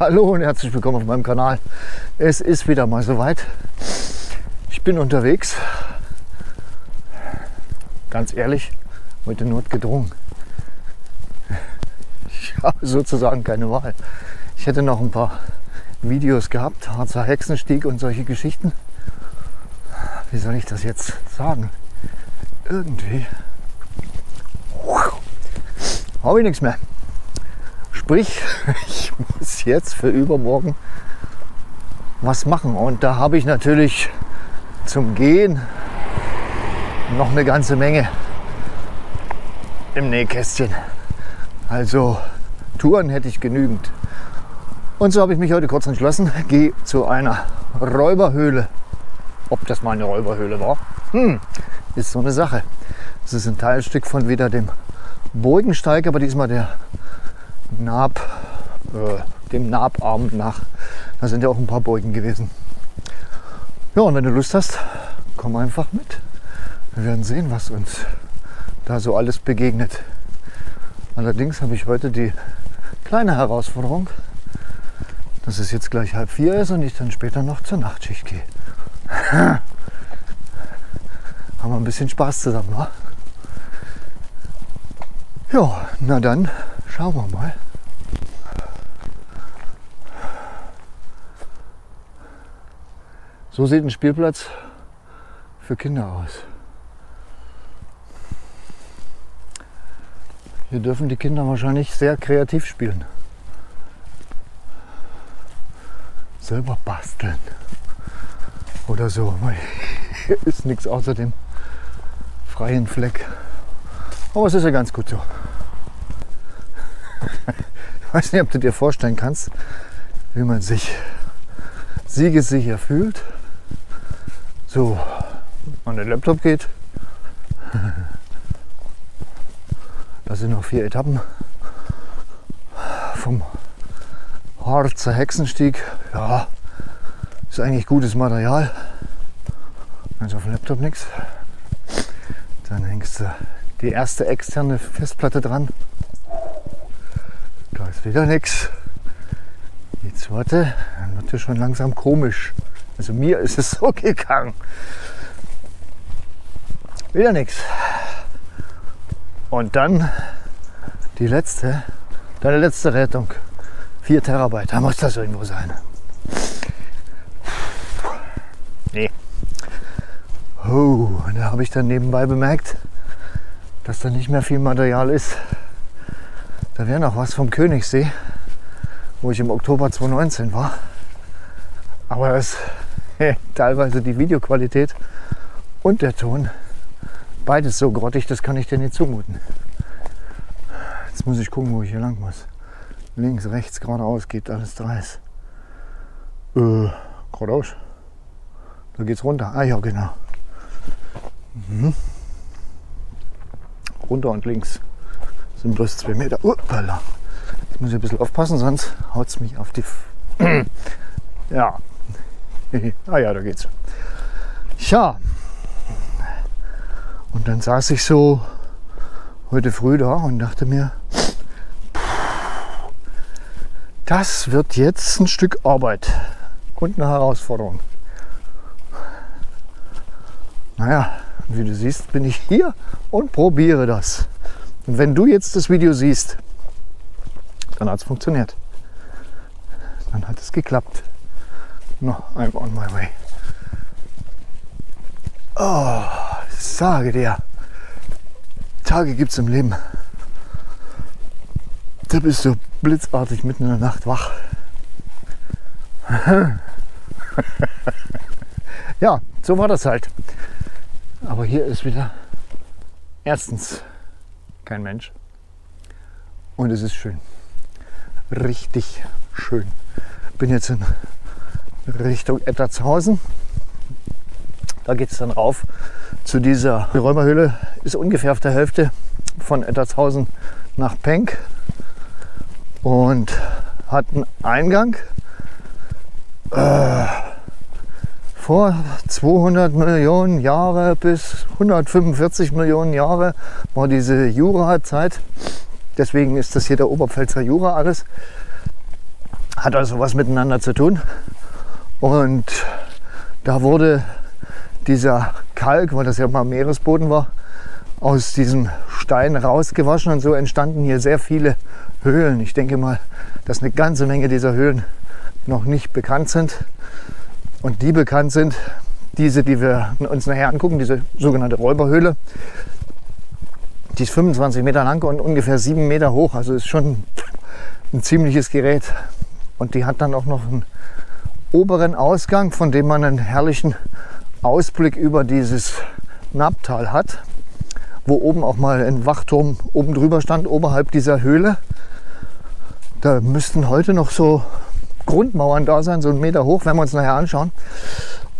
Hallo und herzlich willkommen auf meinem Kanal. Es ist wieder mal soweit. Ich bin unterwegs. Ganz ehrlich, heute notgedrungen. Ich habe sozusagen keine Wahl. Ich hätte noch ein paar Videos gehabt, Harzer Hexenstieg und solche Geschichten. Wie soll ich das jetzt sagen? Irgendwie habe ich nichts mehr. Sprich, ich muss jetzt für übermorgen was machen. Und da habe ich natürlich zum Gehen noch eine ganze Menge im Nähkästchen. Also Touren hätte ich genügend. Und so habe ich mich heute kurz entschlossen, gehe zu einer Räuberhöhle. Ob das mal eine Räuberhöhle war, ist so eine Sache. Es ist ein Teilstück von wieder dem Burgensteig, aber diesmal dem Nabarm nach. Da sind ja auch ein paar Burgen gewesen. Ja, und wenn du Lust hast, komm einfach mit. Wir werden sehen, was uns da so alles begegnet. Allerdings habe ich heute die kleine Herausforderung, dass es jetzt gleich 3:30 ist und ich dann später noch zur Nachtschicht gehe. Haben wir ein bisschen Spaß zusammen, wa? Ja, na dann schauen wir mal. So sieht ein Spielplatz für Kinder aus. Hier dürfen die Kinder wahrscheinlich sehr kreativ spielen. Selber basteln oder so. Hier ist nichts außer dem freien Fleck. Aber es ist ja ganz gut so. Ich weiß nicht, ob du dir vorstellen kannst, wie man sich siegessicher fühlt. So, an den Laptop geht. Das sind noch 4 Etappen vom Harzer Hexenstieg. Ja, ist eigentlich gutes Material. Also auf dem Laptop nichts. Dann hängst du die erste externe Festplatte dran. Da ist wieder nichts. Die zweite, dann wird ja schon langsam komisch. Also mir ist es so gegangen. Wieder nichts. Und dann die letzte, deine letzte Rettung. 4 Terabyte, da muss das irgendwo sein. Nee. Oh, und da habe ich dann nebenbei bemerkt, dass da nicht mehr viel Material ist. Da wäre noch was vom Königssee, wo ich im Oktober 2019 war. Aber das teilweise die Videoqualität und der Ton, beides so grottig, das kann ich dir nicht zumuten. Jetzt muss ich gucken, wo ich hier lang muss. Links, rechts, geradeaus, geht alles Dreis. Geradeaus. Da geht's runter. Ah ja, genau. Runter und links sind bloß 2 Meter. Uppala. Jetzt muss ich ein bisschen aufpassen, sonst haut es mich auf die... Ja. Ah ja, da geht's. Ja. Und dann saß ich so heute früh da und dachte mir, das wird jetzt ein Stück Arbeit und eine Herausforderung. Naja, wie du siehst, bin ich hier und probiere das. Und wenn du jetzt das Video siehst, dann hat es funktioniert. Dann hat es geklappt. No, I'm on my way. Oh, ich sage dir, Tage gibt es im Leben. Da bist du blitzartig mitten in der Nacht wach. Ja, so war das halt. Aber hier ist wieder erstens kein Mensch und es ist schön. Richtig schön. Bin jetzt in Richtung Ettertshausen. Da geht es dann rauf zu dieser Räuberhöhle. Ist ungefähr auf der Hälfte von Ettertshausen nach Penk und hat einen Eingang. Vor 200 Millionen Jahre bis 145 Millionen Jahre war diese Jurazeit. Deswegen ist das hier der Oberpfälzer Jura alles. Hat also was miteinander zu tun. Und da wurde dieser Kalk, weil das ja mal Meeresboden war, aus diesem Stein rausgewaschen und so entstanden hier sehr viele Höhlen. Ich denke mal, dass eine ganze Menge dieser Höhlen noch nicht bekannt sind. Und die bekannt sind, diese, die wir uns nachher angucken, diese sogenannte Räuberhöhle. Die ist 25 Meter lang und ungefähr 7 Meter hoch. Also ist schon ein ziemliches Gerät. Und die hat dann auch noch einen oberen Ausgang, von dem man einen herrlichen Ausblick über dieses Napptal hat, wo oben auch mal ein Wachturm oben drüber stand, oberhalb dieser Höhle. Da müssten heute noch so Grundmauern da sein, so 1 Meter hoch, werden wir uns nachher anschauen.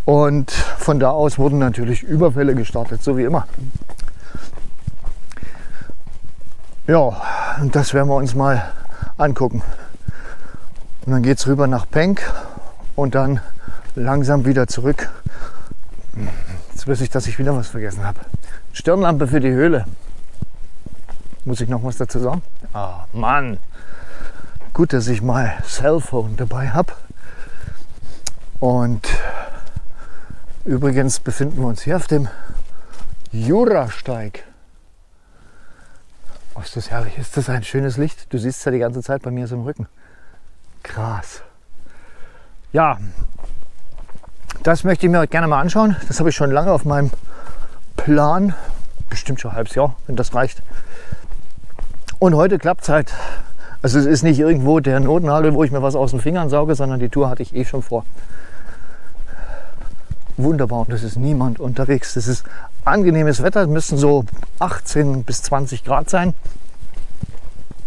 Und von da aus wurden natürlich Überfälle gestartet, so wie immer. Ja, und das werden wir uns mal angucken. Und dann geht es rüber nach Penk und dann langsam wieder zurück. Jetzt weiß ich, dass ich wieder was vergessen habe. Stirnlampe für die Höhle. Muss ich noch was dazu sagen? Ah, Mann. Gut, dass ich mal Cellphone dabei habe. Und übrigens befinden wir uns hier auf dem Jurasteig. Oh, ist das herrlich. Ist das ein schönes Licht? Du siehst es ja die ganze Zeit bei mir so im Rücken. Krass. Ja, das möchte ich mir heute gerne mal anschauen. Das habe ich schon lange auf meinem Plan. Bestimmt schon ein halbes Jahr, wenn das reicht. Und heute klappt es halt. Also es ist nicht irgendwo der Notnagel, wo ich mir was aus den Fingern sauge, sondern die Tour hatte ich eh schon vor. Wunderbar, und es ist niemand unterwegs. Das ist angenehmes Wetter, es müssten so 18 bis 20 Grad sein.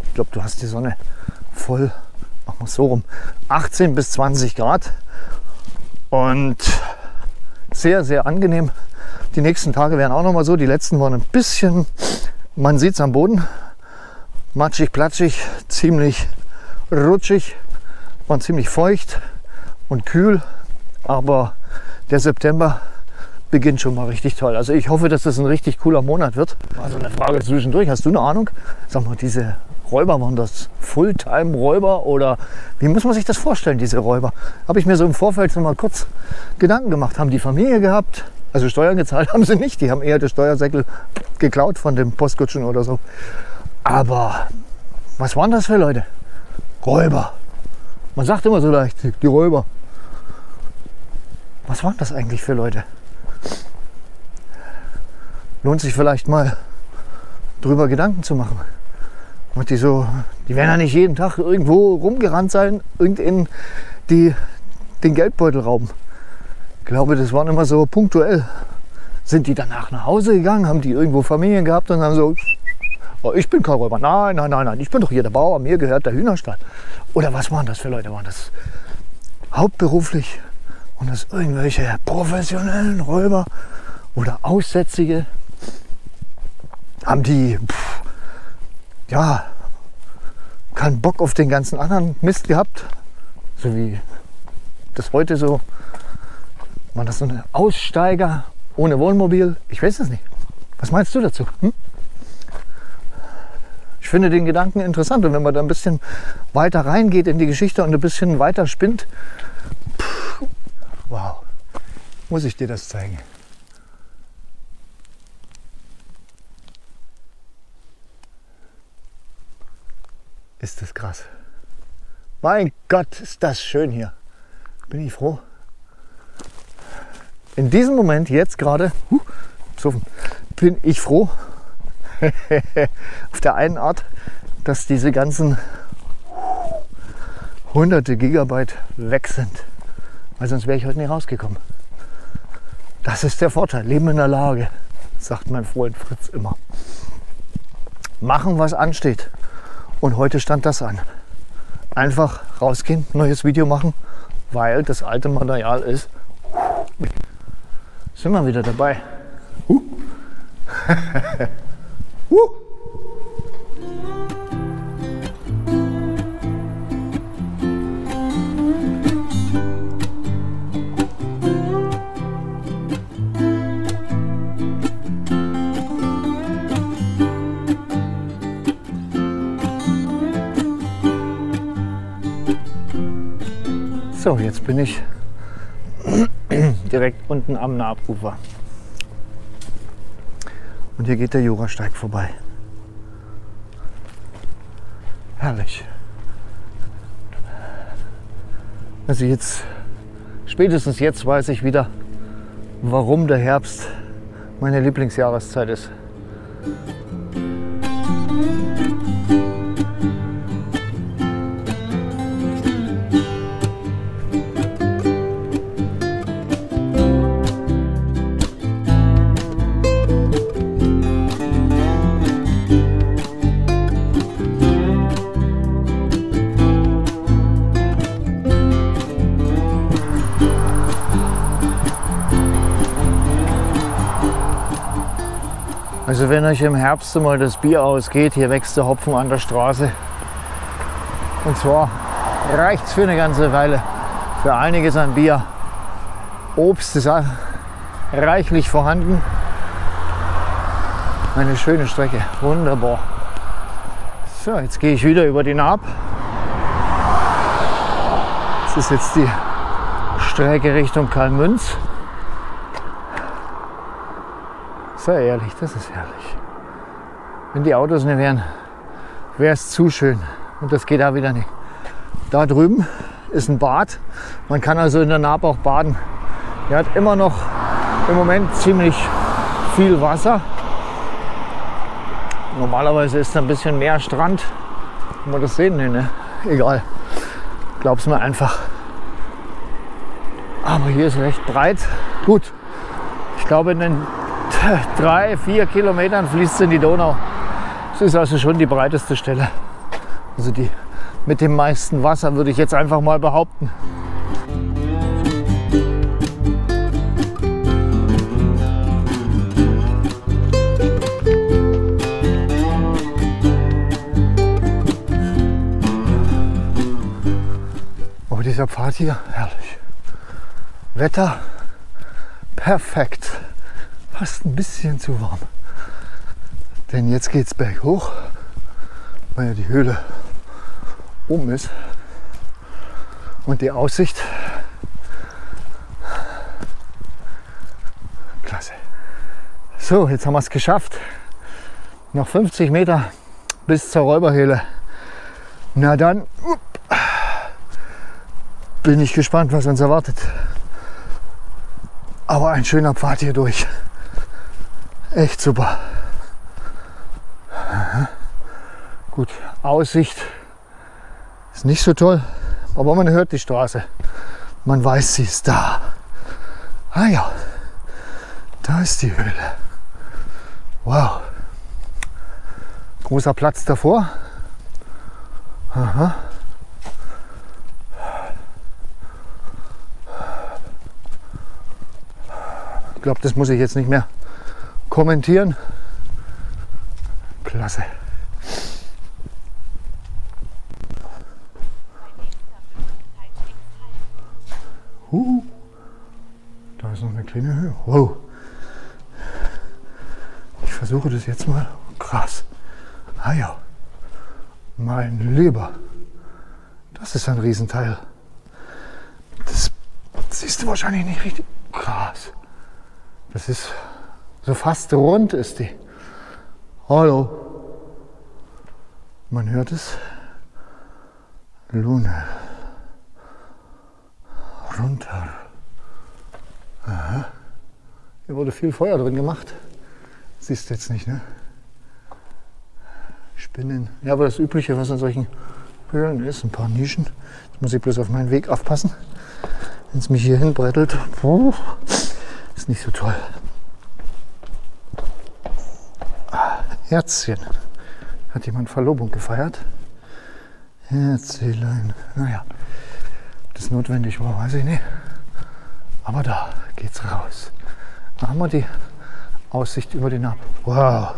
Ich glaube, du hast die Sonne voll. Machen wir es so rum. 18 bis 20 Grad und sehr, sehr angenehm. Die nächsten Tage werden auch noch mal so. Die letzten waren ein bisschen, man sieht es am Boden, matschig, platschig, ziemlich rutschig, waren ziemlich feucht und kühl, aber der September beginnt schon mal richtig toll. Also ich hoffe, dass das ein richtig cooler Monat wird. Also eine Frage zwischendurch, hast du eine Ahnung? Sag mal, diese Räuber, waren das Fulltime-Räuber oder wie muss man sich das vorstellen, diese Räuber? Habe ich mir so im Vorfeld schon mal kurz Gedanken gemacht. Haben die Familie gehabt? Also Steuern gezahlt haben sie nicht. Die haben eher den Steuersäckel geklaut von dem Postkutschen oder so. Aber was waren das für Leute? Räuber. Man sagt immer so leicht, die Räuber. Was waren das eigentlich für Leute? Lohnt sich vielleicht mal drüber Gedanken zu machen. Und die werden ja nicht jeden Tag irgendwo rumgerannt sein, irgendein den Geldbeutel rauben. Ich glaube, das waren immer so punktuell. Sind die danach nach Hause gegangen, haben die irgendwo Familien gehabt und haben so, oh, ich bin kein Räuber. Nein, nein, nein, nein, ich bin doch hier der Bauer, mir gehört der Hühnerstall. Oder was waren das für Leute? Waren das hauptberuflich? Und das irgendwelche professionellen Räuber oder Aussätzige? Haben die ja, keinen Bock auf den ganzen anderen Mist gehabt? So wie das heute so. Waren das so eine Aussteiger ohne Wohnmobil? Ich weiß es nicht. Was meinst du dazu? Ich finde den Gedanken interessant. Und wenn man da ein bisschen weiter reingeht in die Geschichte und ein bisschen weiter spinnt, wow, muss ich dir das zeigen. Ist das krass. Mein Gott, ist das schön hier. Bin ich froh. In diesem Moment, jetzt gerade, bin ich froh, auf der einen Art, dass diese ganzen hunderte Gigabyte weg sind. Weil sonst wäre ich heute nicht rausgekommen. Das ist der Vorteil. Leben in der Lage, sagt mein Freund Fritz immer. Machen, was ansteht. Und heute stand das an. Einfach rausgehen, neues Video machen, weil das alte Material ist. Sind wir wieder dabei. So, jetzt bin ich direkt unten am Naabufer. Und hier geht der Jurasteig vorbei. Herrlich. Also jetzt, spätestens jetzt weiß ich wieder, warum der Herbst meine Lieblingsjahreszeit ist. Also wenn euch im Herbst mal das Bier ausgeht, hier wächst der Hopfen an der Straße. Und zwar reicht es für eine ganze Weile. Für einiges an Bier. Obst ist auch reichlich vorhanden. Eine schöne Strecke, wunderbar. So, jetzt gehe ich wieder über die Naab. Das ist jetzt die Strecke Richtung Kalmünz. Sehr ehrlich, das ist herrlich. Wenn die Autos nicht wären, wäre es zu schön. Und das geht auch wieder nicht. Da drüben ist ein Bad. Man kann also in der Naab auch baden. Die hat immer noch im Moment ziemlich viel Wasser. Normalerweise ist da ein bisschen mehr Strand. Kann man das sehen? Nee, ne? Egal. Glaub's mir einfach. Aber hier ist recht breit. Gut. Ich glaube, in den 3-4 Kilometern fließt es in die Donau. Das ist also schon die breiteste Stelle. Also die mit dem meisten Wasser, würde ich jetzt einfach mal behaupten. Oh, dieser Pfad hier, herrlich. Wetter perfekt. Fast ein bisschen zu warm. Denn jetzt geht es berghoch, weil ja die Höhle oben ist. Und die Aussicht, klasse. So, jetzt haben wir es geschafft. Noch 50 Meter bis zur Räuberhöhle. Na dann bin ich gespannt, was uns erwartet. Aber ein schöner Pfad hier durch. Echt super. Aha. Gut, Aussicht ist nicht so toll, aber man hört die Straße. Man weiß, sie ist da. Ah ja, da ist die Höhle. Wow. Großer Platz davor. Aha. Ich glaube, das muss ich jetzt nicht mehr kommentieren. Klasse. Da ist noch eine kleine Höhe. Wow. Ich versuche das jetzt mal. Krass. Ah ja. Mein Lieber. Das ist ein Riesenteil. Das siehst du wahrscheinlich nicht richtig. Krass. Das ist so fast rund ist die. Hallo. Man hört es. Lune. Runter. Aha. Hier wurde viel Feuer drin gemacht. Siehst du jetzt nicht, ne? Spinnen. Ja, aber das Übliche, was in solchen Höhlen ist, ein paar Nischen. Jetzt muss ich bloß auf meinen Weg aufpassen. Wenn es mich hier hinbrettelt, ist nicht so toll. Herzchen. Hat jemand Verlobung gefeiert? Herzchen. Naja, ob das notwendig war, weiß ich nicht. Aber da geht's raus. Da haben wir die Aussicht über die Naab. Wow.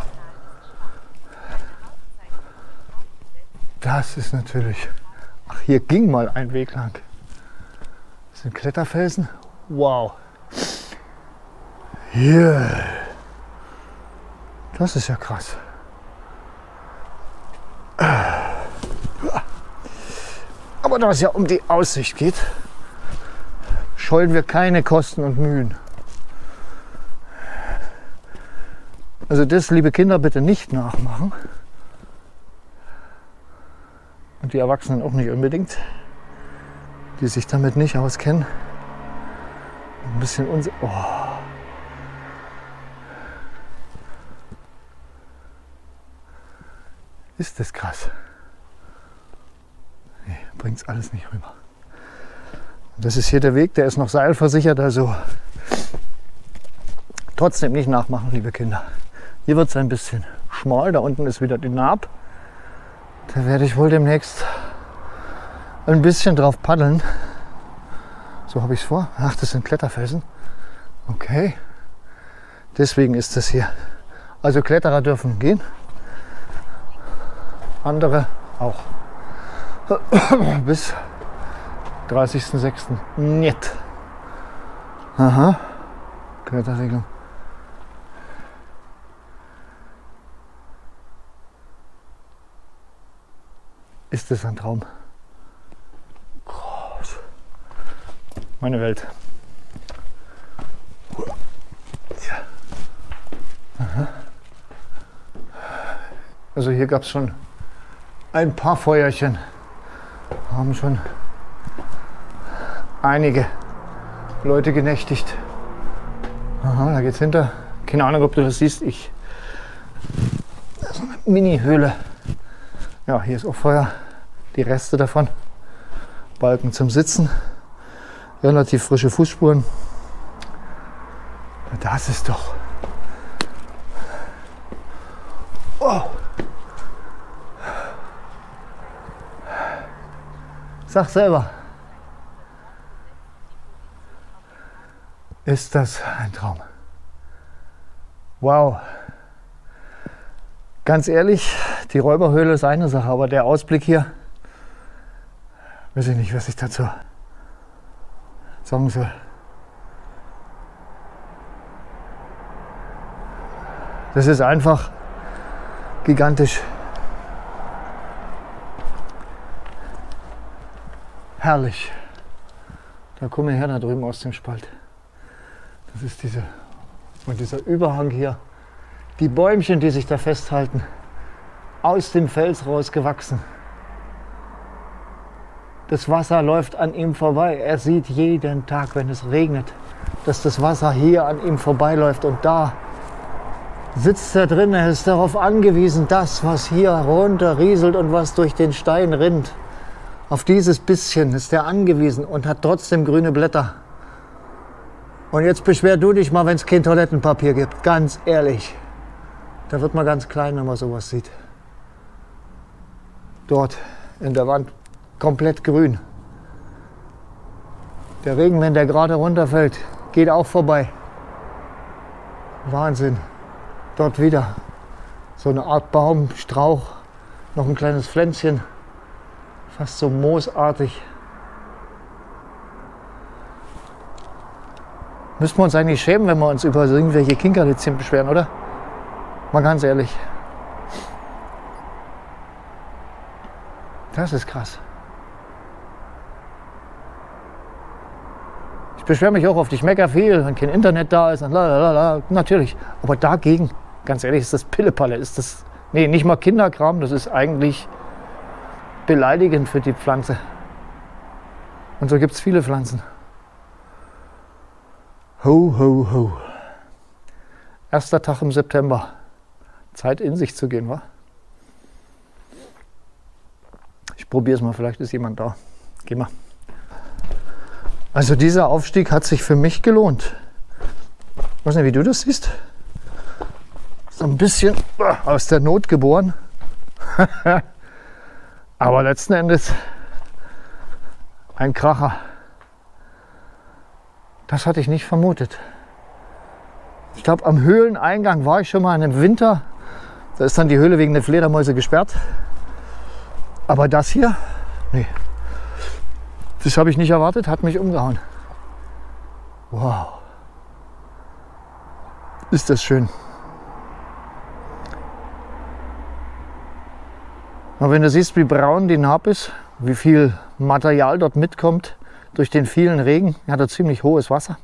Das ist natürlich. Ach, hier ging mal ein Weg lang. Das sind Kletterfelsen. Wow. Hier. Das ist ja krass. Aber da es ja um die Aussicht geht, scheuen wir keine Kosten und Mühen. Also das, liebe Kinder, bitte nicht nachmachen. Und die Erwachsenen auch nicht unbedingt, die sich damit nicht auskennen. Ein bisschen oh. Ist das krass. Nee, bringt's alles nicht rüber. Und das ist hier der Weg, der ist noch seilversichert, also trotzdem nicht nachmachen, liebe Kinder. Hier wird es ein bisschen schmal, da unten ist wieder die Naab. Da werde ich wohl demnächst ein bisschen drauf paddeln. So habe ich es vor. Ach, das sind Kletterfelsen. Okay. Deswegen ist das hier. Also Kletterer dürfen gehen. Andere auch. Bis 30.06. Niet. Aha. Kletterregelung. Ist das ein Traum? Groß. Meine Welt. Ja. Aha. Also hier gab es schon ein paar Feuerchen. Haben schon einige Leute genächtigt. Aha, da geht's hinter. Keine Ahnung, ob du das siehst. Das ist eine Mini-Höhle. Ja, hier ist auch Feuer. Die Reste davon. Balken zum Sitzen. Relativ frische Fußspuren. Das ist doch. Oh. Sag selber. Ist das ein Traum? Wow. Ganz ehrlich, die Räuberhöhle ist eine Sache, aber der Ausblick hier, weiß ich nicht, was ich dazu sagen soll. Das ist einfach gigantisch. Herrlich. Da kommen wir her, da drüben aus dem Spalt. Das ist dieser Überhang hier. Die Bäumchen, die sich da festhalten, aus dem Fels rausgewachsen. Das Wasser läuft an ihm vorbei. Er sieht jeden Tag, wenn es regnet, dass das Wasser hier an ihm vorbeiläuft. Und da sitzt er drin. Er ist darauf angewiesen, das, was hier runter rieselt und was durch den Stein rinnt. Auf dieses bisschen ist er angewiesen und hat trotzdem grüne Blätter. Und jetzt beschwer du dich mal, wenn es kein Toilettenpapier gibt. Ganz ehrlich. Da wird man ganz klein, wenn man sowas sieht. Dort in der Wand komplett grün. Der Regen, wenn der gerade runterfällt, geht auch vorbei. Wahnsinn. Dort wieder so eine Art Baum, Strauch, noch ein kleines Pflänzchen. Fast so moosartig. Müssten wir uns eigentlich schämen, wenn wir uns über irgendwelche Kinkerlitzchen beschweren, oder? Mal ganz ehrlich. Das ist krass. Ich beschwere mich auch oft, ich meckere viel, wenn kein Internet da ist und lalalala. Natürlich. Aber dagegen, ganz ehrlich, ist das Pillepalle. Ist das, nee, nicht mal Kinderkram, das ist eigentlich beleidigend für die Pflanze. Und so gibt es viele Pflanzen. Ho, ho, ho. Erster Tag im September. Zeit in sich zu gehen, wa? Ich probiere es mal, vielleicht ist jemand da. Geh mal. Also dieser Aufstieg hat sich für mich gelohnt. Ich weiß nicht, wie du das siehst. So ein bisschen aus der Not geboren. Aber letzten Endes ein Kracher. Das hatte ich nicht vermutet. Ich glaube, am Höhleneingang war ich schon mal im Winter. Da ist dann die Höhle wegen der Fledermäuse gesperrt. Aber das hier, nee. Das habe ich nicht erwartet, hat mich umgehauen. Wow. Ist das schön. Aber wenn du siehst, wie braun die Naab ist, wie viel Material dort mitkommt, durch den vielen Regen hat er ziemlich hohes Wasser.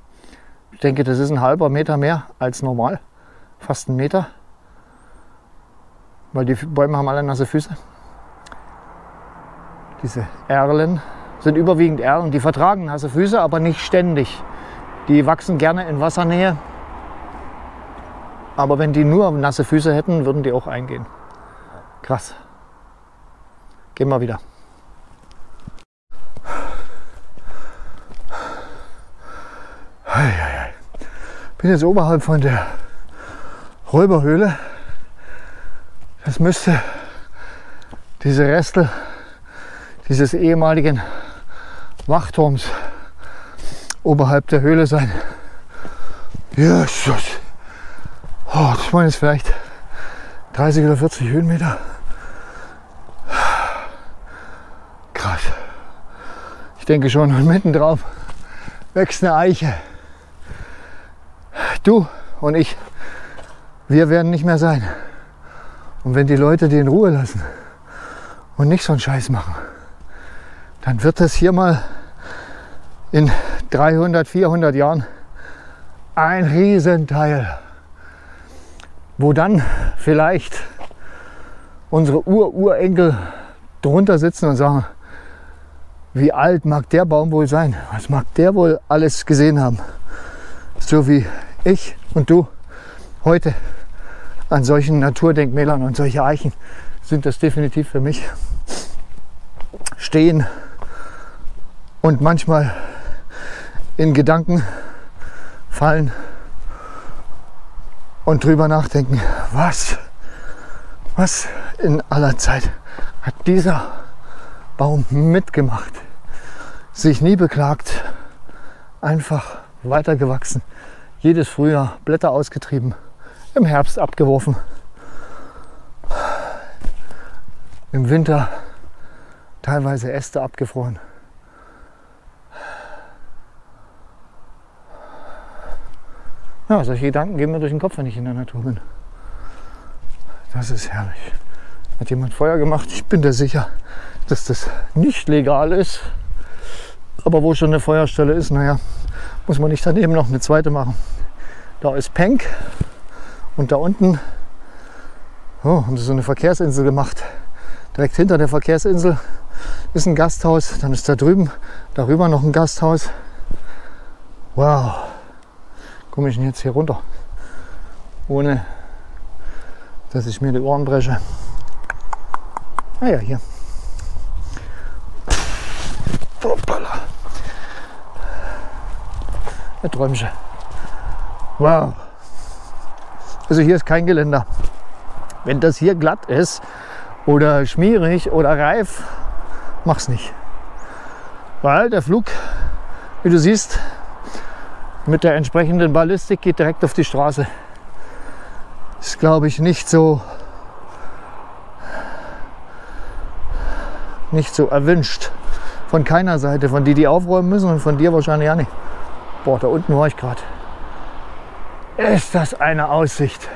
Ich denke, das ist ein halber Meter mehr als normal. Fast ein Meter. Weil die Bäume haben alle nasse Füße. Diese Erlen sind überwiegend Erlen. Die vertragen nasse Füße, aber nicht ständig. Die wachsen gerne in Wassernähe. Aber wenn die nur nasse Füße hätten, würden die auch eingehen. Krass. Gehen wir wieder. Bin jetzt oberhalb von der Räuberhöhle. Das müsste diese Restel dieses ehemaligen Wachturms oberhalb der Höhle sein. Jesus! Oh, das waren jetzt vielleicht 30 oder 40 Höhenmeter. Krass. Ich denke schon, und mitten drauf wächst eine Eiche. Du und ich, wir werden nicht mehr sein. Und wenn die Leute die in Ruhe lassen und nicht so einen Scheiß machen, dann wird das hier mal in 300, 400 Jahren ein Riesenteil, wo dann vielleicht unsere Urenkel drunter sitzen und sagen, wie alt mag der Baum wohl sein? Was mag der wohl alles gesehen haben? So wie ich und du heute an solchen Naturdenkmälern und solche Eichen sind das definitiv für mich. Stehen und manchmal in Gedanken fallen und drüber nachdenken, was in aller Zeit hat dieser Baum mitgemacht, sich nie beklagt, einfach weitergewachsen, jedes Frühjahr Blätter ausgetrieben, im Herbst abgeworfen, im Winter teilweise Äste abgefroren. Ja, solche Gedanken gehen mir durch den Kopf, wenn ich in der Natur bin. Das ist herrlich. Hat jemand Feuer gemacht? Ich bin dir sicher, dass das nicht legal ist. Aber wo schon eine Feuerstelle ist, naja, muss man nicht daneben noch eine zweite machen. Da ist Penk und da unten haben sie so eine Verkehrsinsel gemacht. Direkt hinter der Verkehrsinsel ist ein Gasthaus, dann ist da drüben, darüber noch ein Gasthaus. Wow, komme ich denn jetzt hier runter, ohne dass ich mir die Ohren breche. Ah ja, hier. Hoppala. Ein Träumchen. Wow. Also hier ist kein Geländer. Wenn das hier glatt ist oder schmierig oder reif, mach's nicht. Weil der Flug, wie du siehst, mit der entsprechenden Ballistik geht direkt auf die Straße. Ist, glaube ich, nicht so erwünscht. Von keiner Seite. Von die aufräumen müssen und von dir wahrscheinlich auch nicht. Boah, da unten war ich gerade. Ist das eine Aussicht.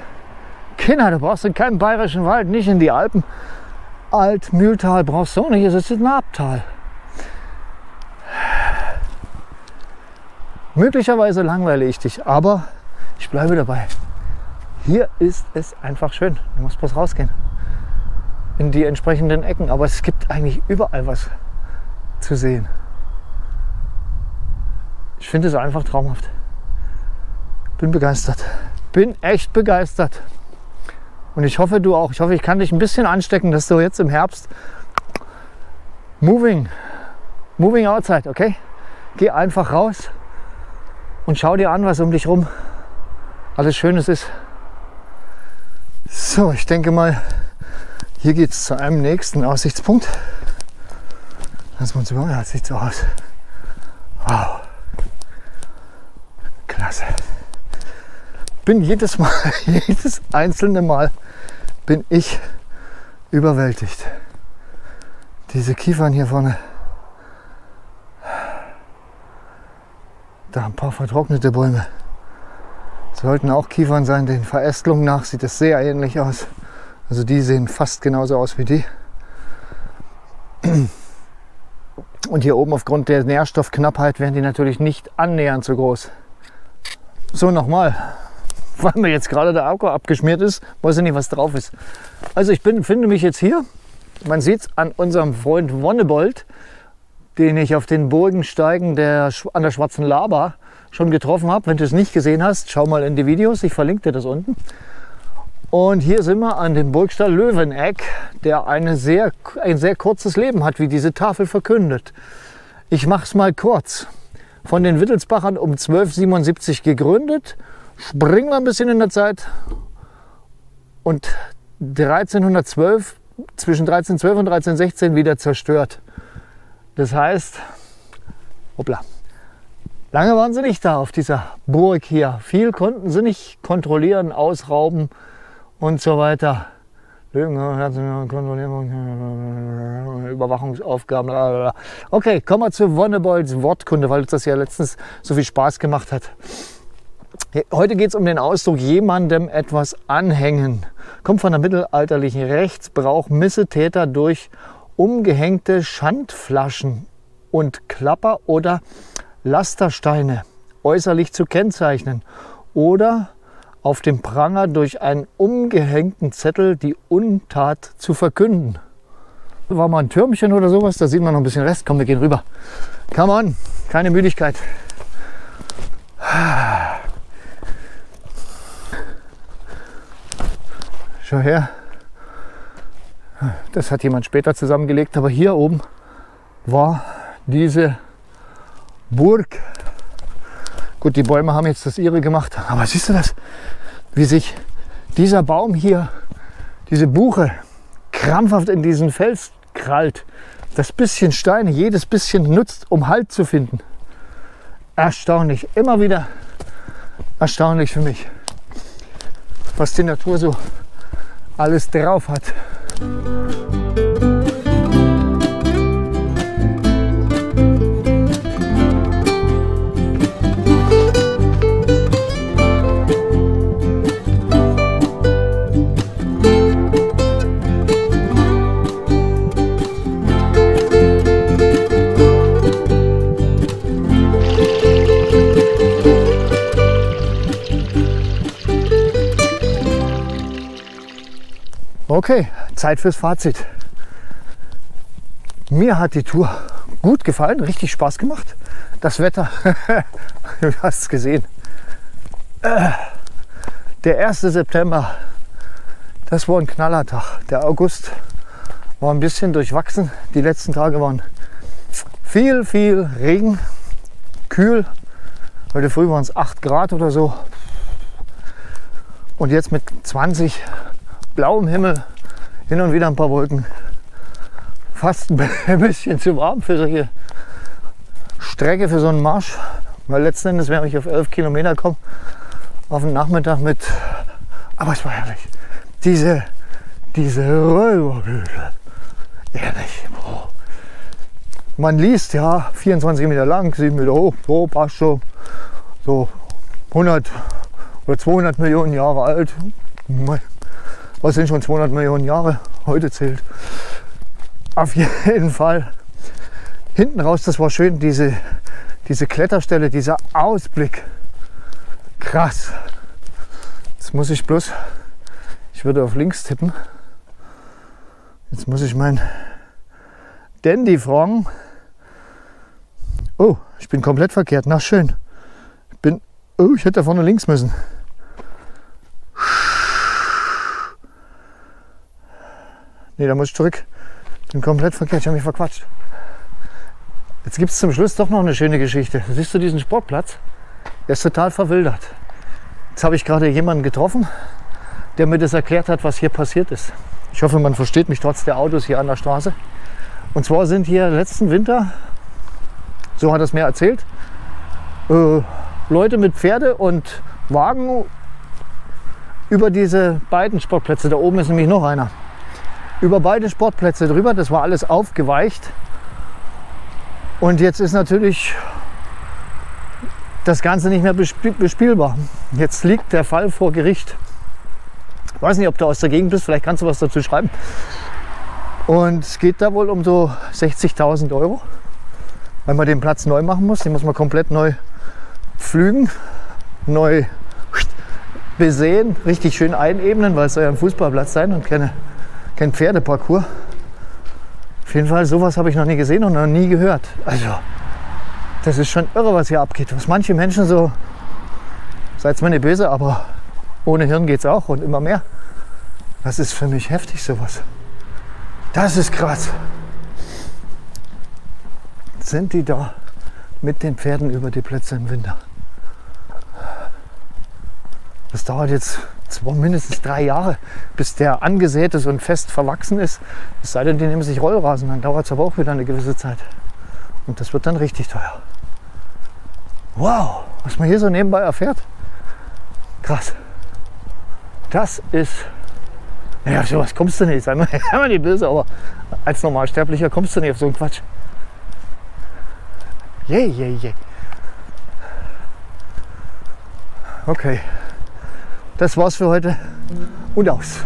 Kinder, du brauchst in keinem bayerischen Wald, nicht in die Alpen. Altmühltal brauchst du auch nicht, es ist ein Abtal. Möglicherweise langweile ich dich, aber ich bleibe dabei. Hier ist es einfach schön. Du musst bloß rausgehen in die entsprechenden Ecken. Aber es gibt eigentlich überall was zu sehen. Ich finde es einfach traumhaft. Bin begeistert. Bin echt begeistert. Und ich hoffe, du auch. Ich hoffe, ich kann dich ein bisschen anstecken, dass du jetzt im Herbst moving outside, okay? Geh einfach raus und schau dir an, was um dich rum alles Schönes ist. So, ich denke mal, hier geht es zu einem nächsten Aussichtspunkt. Lass uns mal, ja, das sieht so aus. Wow. Klasse. Bin jedes einzelne Mal bin ich überwältigt. Diese Kiefern hier vorne. Da ein paar vertrocknete Bäume. Sollten auch Kiefern sein, den Verästelungen nach sieht es sehr ähnlich aus. Also die sehen fast genauso aus wie die. Und hier oben aufgrund der Nährstoffknappheit werden die natürlich nicht annähernd so groß. So, nochmal, weil mir jetzt gerade der Akku abgeschmiert ist, weiß ich nicht, was drauf ist. Also ich befinde mich jetzt hier, man sieht es an unserem Freund Wonnebold, den ich auf den Burgensteigen an der Schwarzen Laber schon getroffen habe. Wenn du es nicht gesehen hast, schau mal in die Videos, ich verlinke dir das unten. Und hier sind wir an dem Burgstall Löweneck, der ein sehr kurzes Leben hat, wie diese Tafel verkündet. Ich mache es mal kurz. Von den Wittelsbachern um 1277 gegründet, springen wir ein bisschen in der Zeit und 1312, zwischen 1312 und 1316 wieder zerstört. Das heißt, hoppla, lange waren sie nicht da auf dieser Burg hier. Viel konnten sie nicht kontrollieren, ausrauben und so weiter. Überwachungsaufgaben. Blablabla. Okay, kommen wir zu Wonnebolds Wortkunde, weil uns das ja letztens so viel Spaß gemacht hat. Heute geht es um den Ausdruck jemandem etwas anhängen. Kommt von der mittelalterlichen Rechtsbrauch, Missetäter durch umgehängte Schandflaschen und Klapper oder Lastersteine äußerlich zu kennzeichnen oder auf dem Pranger durch einen umgehängten Zettel die Untat zu verkünden. War mal ein Türmchen oder sowas, da sieht man noch ein bisschen Rest. Komm, wir gehen rüber. Come on, keine Müdigkeit. Schau her. Das hat jemand später zusammengelegt, aber hier oben war diese Burg. Gut, die Bäume haben jetzt das ihre gemacht, aber siehst du das? Wie sich dieser Baum hier, diese Buche, krampfhaft in diesen Fels krallt. Das bisschen Steine, jedes bisschen nutzt, um Halt zu finden. Erstaunlich, immer wieder erstaunlich für mich, was die Natur so alles drauf hat. Okay, Zeit fürs Fazit. Mir hat die Tour gut gefallen, richtig Spaß gemacht. Das Wetter, du hast es gesehen. Der 1. September, das war ein Knallertag. Der August war ein bisschen durchwachsen. Die letzten Tage waren viel Regen, kühl. Heute früh waren es 8 Grad oder so. Und jetzt mit 20 blauem Himmel, hin und wieder ein paar Wolken. Fast ein bisschen zu warm für solche Strecke, für so einen Marsch. Weil letzten Endes, wenn ich auf 11 Kilometer komme, auf den Nachmittag mit, aber es war herrlich. Diese Räuberhöhle, ehrlich. Boah. Man liest ja 24 Meter lang, 7 Meter hoch, so passt schon. So 100 oder 200 Millionen Jahre alt. Was sind schon 200 Millionen Jahre? Heute zählt. Auf jeden Fall. Hinten raus, das war schön, diese Kletterstelle, dieser Ausblick. Krass. Jetzt muss ich bloß, ich würde auf links tippen. Jetzt muss ich mein Dandy fragen. Oh, ich bin komplett verkehrt. Na schön. Ich hätte da vorne links müssen. Nee, da muss ich zurück. Bin komplett verkehrt, ich habe mich verquatscht. Jetzt gibt es zum Schluss doch noch eine schöne Geschichte. Siehst du diesen Sportplatz? Der ist total verwildert. Jetzt habe ich gerade jemanden getroffen, der mir das erklärt hat, was hier passiert ist. Ich hoffe, man versteht mich trotz der Autos hier an der Straße. Und zwar sind hier letzten Winter, so hat er es mir erzählt, Leute mit Pferde und Wagen über diese beiden Sportplätze. Da oben ist nämlich noch einer. Über beide Sportplätze drüber, das war alles aufgeweicht. Und jetzt ist natürlich das Ganze nicht mehr bespielbar. Jetzt liegt der Fall vor Gericht. Ich weiß nicht, ob du aus der Gegend bist, vielleicht kannst du was dazu schreiben. Und es geht da wohl um so 60.000 Euro. weil man den Platz neu machen muss. Den muss man komplett neu pflügen, neu besehen, richtig schön einebnen, weil es soll ja ein Fußballplatz sein und kein Pferdeparcours. Auf jeden Fall, sowas habe ich noch nie gesehen und noch nie gehört. Also, das ist schon irre, was hier abgeht. Was manche Menschen so, seid mir nicht böse, aber ohne Hirn geht es auch und immer mehr. Das ist für mich heftig, sowas. Das ist krass. Sind die da mit den Pferden über die Plätze im Winter? Das dauert jetzt mindestens 3 Jahre, bis der angesät ist und fest verwachsen ist. Es sei denn, die nehmen sich Rollrasen, dann dauert es aber auch wieder eine gewisse Zeit. Und das wird dann richtig teuer. Wow, was man hier so nebenbei erfährt. Krass. Das ist... Ja, sowas kommst du nicht. Sei mal nicht böse, aber als Normalsterblicher kommst du nicht auf so einen Quatsch. Je. Okay. Das war's für heute und aus.